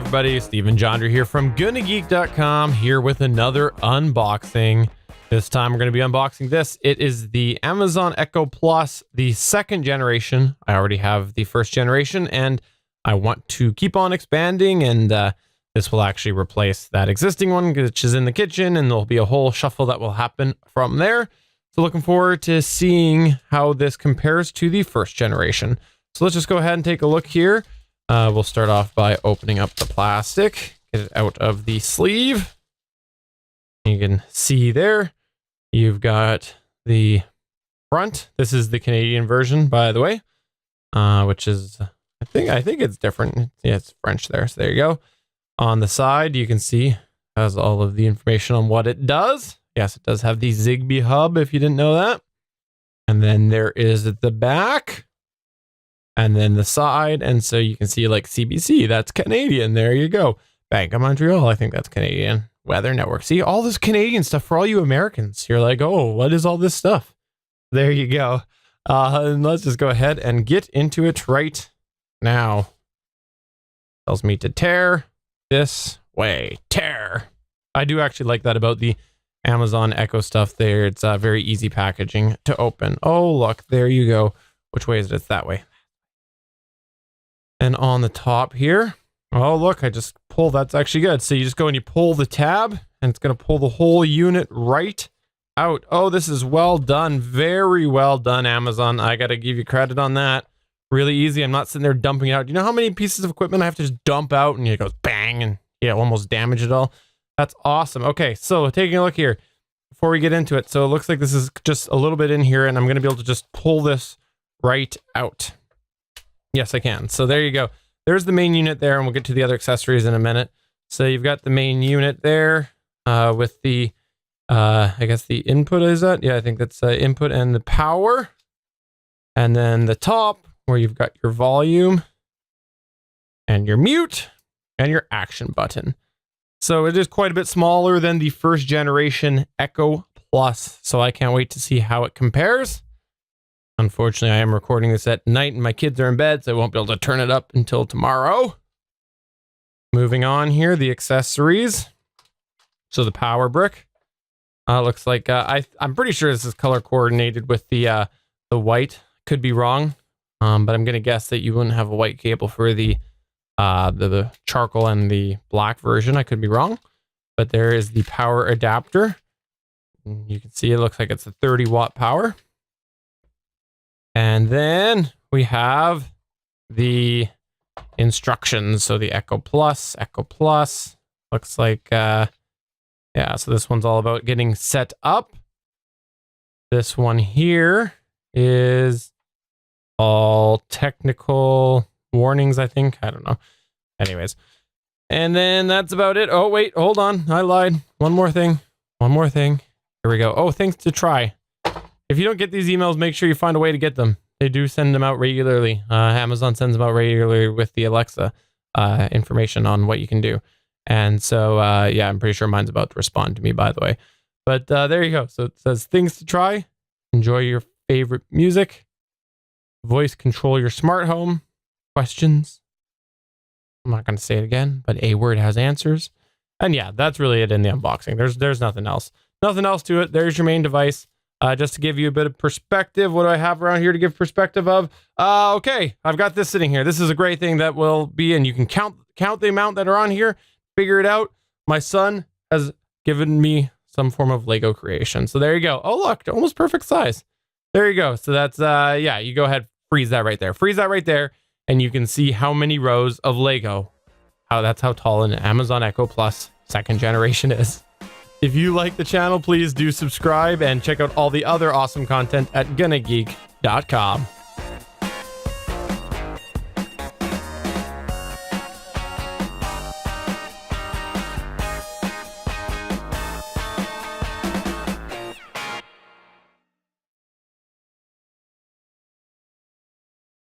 everybody, Steven Jondra here from GonnaGeek.com, here with another unboxing. This time we're going to be unboxing this. It is the Amazon Echo Plus, the second generation. I already have the first generation, and I want to keep on expanding, and this will actually replace that existing one, which is in the kitchen, and there'll be a whole shuffle that will happen from there. So looking forward to seeing how this compares to the first generation. So let's just go ahead and take a look here. We'll start off by opening up the plastic, get it out of the sleeve. You can see there, you've got the front. This is the Canadian version, by the way, which is, I think it's different. Yeah, it's French there. So there you go. On the side, you can see has all of the information on what it does. Yes, it does have the Zigbee hub, if you didn't know that. And then there is the back. And then the side, and so you can see like CBC, that's Canadian. There you go. Bank of Montreal, I think that's Canadian. Weather Network. See, all this Canadian stuff for all you Americans. You're like, oh, what is all this stuff? There you go. And let's just go ahead and get into it right now. Tells me to tear this way. Tear. I do actually like that about the Amazon Echo stuff there. It's very easy packaging to open. Oh, look, there you go. Which way is it? It's that way. And on the top here, oh, look, I just pull. That's actually good. So you just go and you pull the tab, and it's going to pull the whole unit right out. Oh, this is well done. Very well done, Amazon. I got to give you credit on that. Really easy. I'm not sitting there dumping it out. Do you know how many pieces of equipment I have to just dump out, and it goes bang, and yeah, almost damage it all? That's awesome. Okay, so taking a look here before we get into it. So it looks like this is just a little bit in here, and I'm going to be able to just pull this right out. Yes, I can. So there you go. There's the main unit there, and we'll get to the other accessories in a minute. So you've got the main unit there with the, I guess the input is that? Yeah, I think that's input and the power. And then the top where you've got your volume and your mute and your action button. So it is quite a bit smaller than the first generation Echo Plus. So I can't wait to see how it compares. Unfortunately, I am recording this at night and my kids are in bed, so I won't be able to turn it up until tomorrow. Moving on here, the accessories. So the power brick. Looks like, I'm pretty sure this is color coordinated with the white. Could be wrong, but I'm going to guess that you wouldn't have a white cable for the charcoal and the black version. I could be wrong, but there is the power adapter. You can see it looks like it's a 30-watt power. And then we have the instructions. So the Echo Plus looks like, yeah, so this one's all about getting set up. This one here is all technical warnings, I think. I don't know. Anyways. And then that's about it. Oh, wait, hold on. I lied. One more thing. Here we go. Oh, things to try. If you don't get these emails, make sure you find a way to get them. They do send them out regularly. Amazon sends them out regularly with the Alexa information on what you can do. And so, yeah, I'm pretty sure mine's about to respond to me, by the way. But there you go. So it says things to try. Enjoy your favorite music. Voice control your smart home. Questions. I'm not going to say it again, but a word has answers. And yeah, that's really it in the unboxing. There's nothing else. Nothing else to it. There's your main device. Just to give you a bit of perspective, what do I have around here to give perspective of? Okay, I've got this sitting here. This is a great thing that will be, and you can count the amount that are on here, figure it out. My son has given me some form of Lego creation. So there you go. Oh, look, almost perfect size. There you go. So that's, yeah, you go ahead, freeze that right there. Freeze that right there, and you can see how many rows of Lego. That's how tall an Amazon Echo Plus second generation is. If you like the channel, please do subscribe and check out all the other awesome content at GonnaGeek.com.